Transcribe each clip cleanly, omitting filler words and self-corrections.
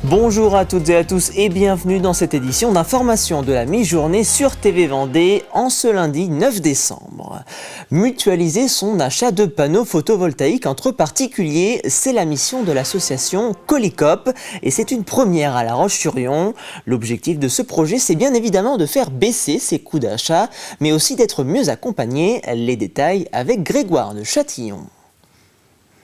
Bonjour à toutes et à tous et bienvenue dans cette édition d'information de la mi-journée sur TV Vendée en ce lundi 9 décembre. Mutualiser son achat de panneaux photovoltaïques entre particuliers, c'est la mission de l'association Colicop et c'est une première à La Roche-sur-Yon. L'objectif de ce projet, c'est bien évidemment de faire baisser ses coûts d'achat, mais aussi d'être mieux accompagné. Les détails avec Grégoire de Châtillon.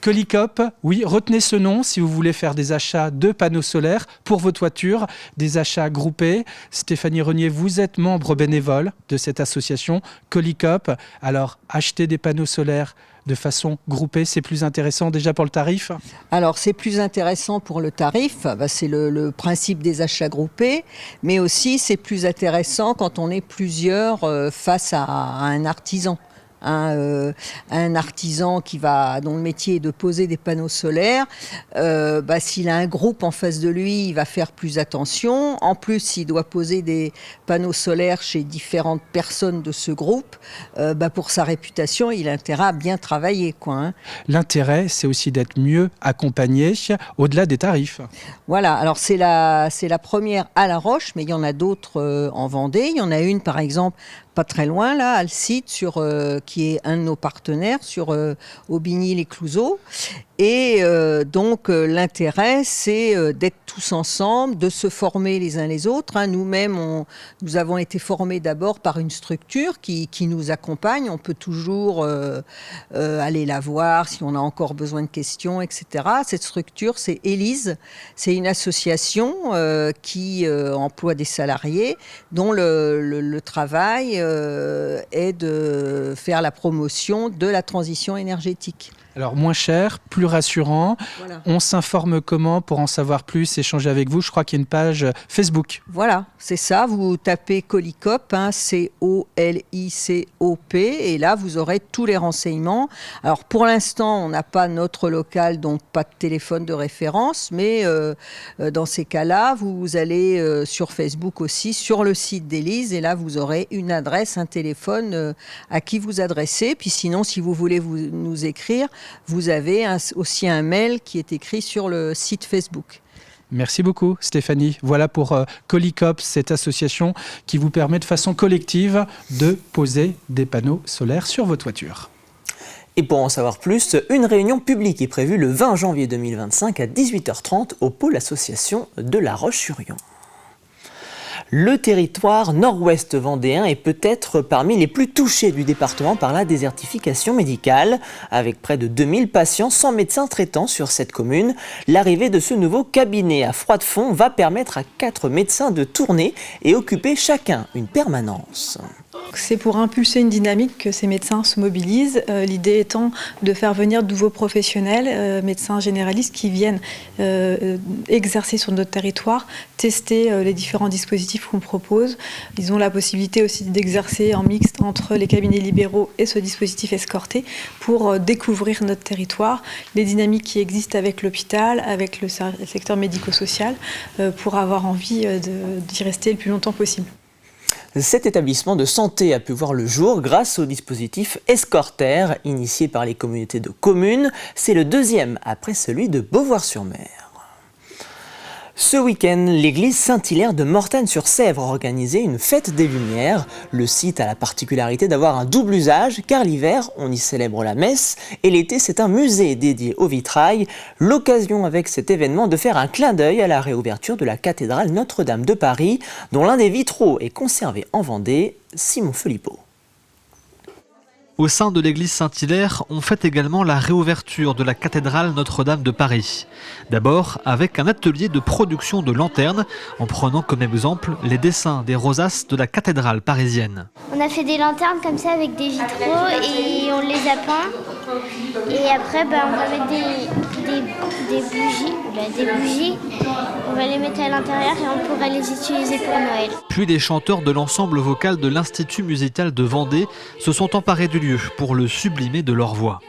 Colicop, oui, retenez ce nom si vous voulez faire des achats de panneaux solaires pour vos toitures, des achats groupés. Stéphanie Renier, vous êtes membre bénévole de cette association Colicop. Alors, acheter des panneaux solaires de façon groupée, c'est plus intéressant déjà pour le tarif ? Alors, c'est plus intéressant pour le tarif, c'est le principe des achats groupés, mais aussi c'est plus intéressant quand on est plusieurs face à un artisan. Un artisan dont le métier est de poser des panneaux solaires, s'il a un groupe en face de lui, il va faire plus attention. En plus, s'il doit poser des panneaux solaires chez différentes personnes de ce groupe, pour sa réputation, il a intérêt à bien travailler, quoi. L'intérêt, c'est aussi d'être mieux accompagné au-delà des tarifs. Voilà, alors c'est la première à La Roche, mais il y en a d'autres en Vendée. Il y en a une, par exemple, pas très loin, là, à Alcide, qui est un de nos partenaires, sur Aubigny-les-Clouseaux. Et donc, l'intérêt, c'est d'être tous ensemble, de se former les uns les autres. Nous-mêmes, nous avons été formés d'abord par une structure qui nous accompagne. On peut toujours aller la voir si on a encore besoin de questions, etc. Cette structure, c'est Élise. C'est une association qui emploie des salariés dont le travail est de faire la promotion de la transition énergétique. Alors, moins cher, plus rassurant. Voilà. On s'informe comment pour en savoir plus, échanger avec vous ? Je crois qu'il y a une page Facebook. Voilà, c'est ça. Vous tapez Colicop, C-O-L-I-C-O-P, et là, vous aurez tous les renseignements. Alors, pour l'instant, on n'a pas notre local, donc pas de téléphone de référence, mais dans ces cas-là, vous allez sur Facebook aussi, sur le site d'Élise, et là, vous aurez une adresse, un téléphone à qui vous adresser. Puis sinon, si vous voulez nous écrire, vous avez aussi un mail qui est écrit sur le site Facebook. Merci beaucoup Stéphanie. Voilà pour Colicop, cette association qui vous permet de façon collective de poser des panneaux solaires sur vos toitures. Et pour en savoir plus, une réunion publique est prévue le 20 janvier 2025 à 18h30 au pôle association de La Roche-sur-Yon. Le territoire nord-ouest vendéen est peut-être parmi les plus touchés du département par la désertification médicale. Avec près de 2000 patients sans médecin traitant sur cette commune, l'arrivée de ce nouveau cabinet à Froidefond va permettre à 4 médecins de tourner et occuper chacun une permanence. C'est pour impulser une dynamique que ces médecins se mobilisent. L'idée étant de faire venir de nouveaux professionnels, médecins généralistes qui viennent exercer sur notre territoire, tester les différents dispositifs qu'on propose. Ils ont la possibilité aussi d'exercer en mixte entre les cabinets libéraux et ce dispositif escorté pour découvrir notre territoire, les dynamiques qui existent avec l'hôpital, avec le secteur médico-social, pour avoir envie d'y rester le plus longtemps possible. Cet établissement de santé a pu voir le jour grâce au dispositif Escorter, initié par les communautés de communes. C'est le deuxième après celui de Beauvoir-sur-Mer. Ce week-end, l'église Saint-Hilaire de Mortagne-sur-Sèvre organisait une fête des Lumières. Le site a la particularité d'avoir un double usage, car l'hiver, on y célèbre la messe, et l'été, c'est un musée dédié au vitrail. L'occasion avec cet événement de faire un clin d'œil à la réouverture de la cathédrale Notre-Dame de Paris, dont l'un des vitraux est conservé en Vendée. Simon Philippot. Au sein de l'église Saint-Hilaire, on fête également la réouverture de la cathédrale Notre-Dame de Paris. D'abord avec un atelier de production de lanternes, en prenant comme exemple les dessins des rosaces de la cathédrale parisienne. On a fait des lanternes comme ça avec des vitraux et on les a peints. Et après, on va mettre des bougies. On va les mettre à l'intérieur et on pourra les utiliser pour Noël. Puis les chanteurs de l'ensemble vocal de l'Institut musical de Vendée se sont emparés du lieu pour le sublimer de leur voix.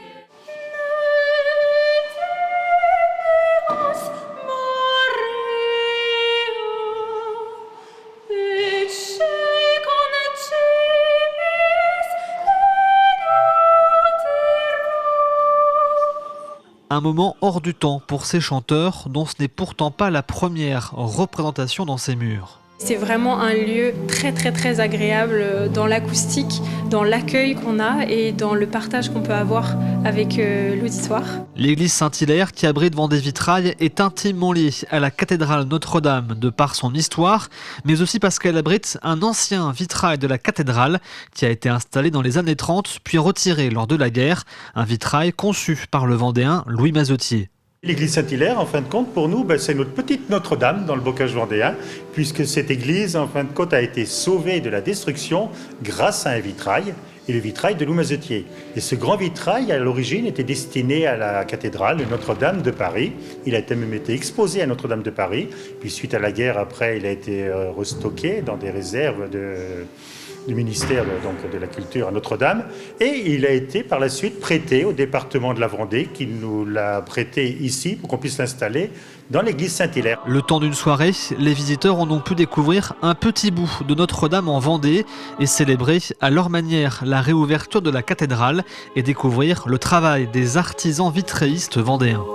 Un moment hors du temps pour ces chanteurs dont ce n'est pourtant pas la première représentation dans ces murs. C'est vraiment un lieu très agréable dans l'acoustique, dans l'accueil qu'on a et dans le partage qu'on peut avoir avec l'auditoire. L'église Saint-Hilaire, qui abrite devant des vitrails, est intimement liée à la cathédrale Notre-Dame de par son histoire, mais aussi parce qu'elle abrite un ancien vitrail de la cathédrale qui a été installé dans les années 30 puis retiré lors de la guerre, un vitrail conçu par le Vendéen Louis Mazotier. L'église Saint-Hilaire, en fin de compte, pour nous, c'est notre petite Notre-Dame dans le bocage vendéen, puisque cette église, en fin de compte, a été sauvée de la destruction grâce à un vitrail, et le vitrail de Louis Mazotier. Et ce grand vitrail, à l'origine, était destiné à la cathédrale de Notre-Dame de Paris. Il a même été exposé à Notre-Dame de Paris, puis suite à la guerre, après, il a été restocké dans des réserves du ministère de la Culture à Notre-Dame, et il a été par la suite prêté au département de la Vendée, qui nous l'a prêté ici pour qu'on puisse l'installer dans l'église Saint-Hilaire. Le temps d'une soirée, les visiteurs ont donc pu découvrir un petit bout de Notre-Dame en Vendée et célébrer à leur manière la réouverture de la cathédrale et découvrir le travail des artisans vitréistes vendéens.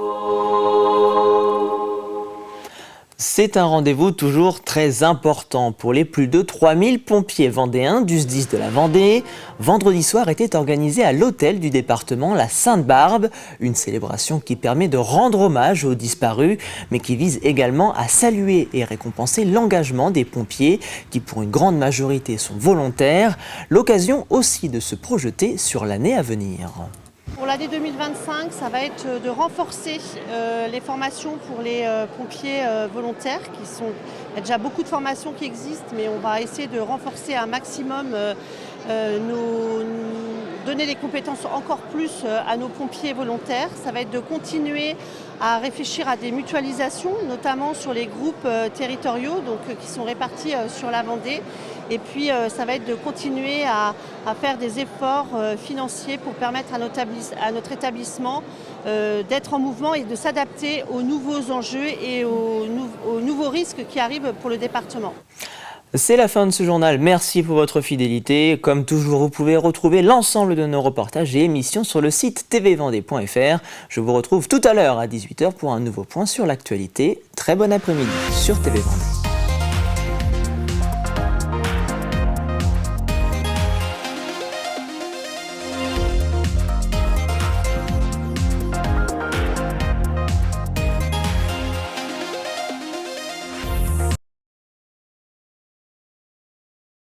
C'est un rendez-vous toujours très important pour les plus de 3000 pompiers vendéens du SDIS de la Vendée. Vendredi soir était organisée à l'hôtel du département la Sainte-Barbe, une célébration qui permet de rendre hommage aux disparus, mais qui vise également à saluer et récompenser l'engagement des pompiers, qui pour une grande majorité sont volontaires, l'occasion aussi de se projeter sur l'année à venir. Pour l'année 2025, ça va être de renforcer les formations pour les pompiers volontaires. Il y a déjà beaucoup de formations qui existent, mais on va essayer de renforcer un maximum, donner des compétences encore plus à nos pompiers volontaires. Ça va être de continuer à réfléchir à des mutualisations, notamment sur les groupes territoriaux qui sont répartis sur la Vendée. Et puis ça va être de continuer à faire des efforts financiers pour permettre à notre établissement d'être en mouvement et de s'adapter aux nouveaux enjeux et aux nouveaux risques qui arrivent pour le département. C'est la fin de ce journal, merci pour votre fidélité. Comme toujours, vous pouvez retrouver l'ensemble de nos reportages et émissions sur le site tvvendée.fr. Je vous retrouve tout à l'heure à 18h pour un nouveau point sur l'actualité. Très bon après-midi sur TV Vendée.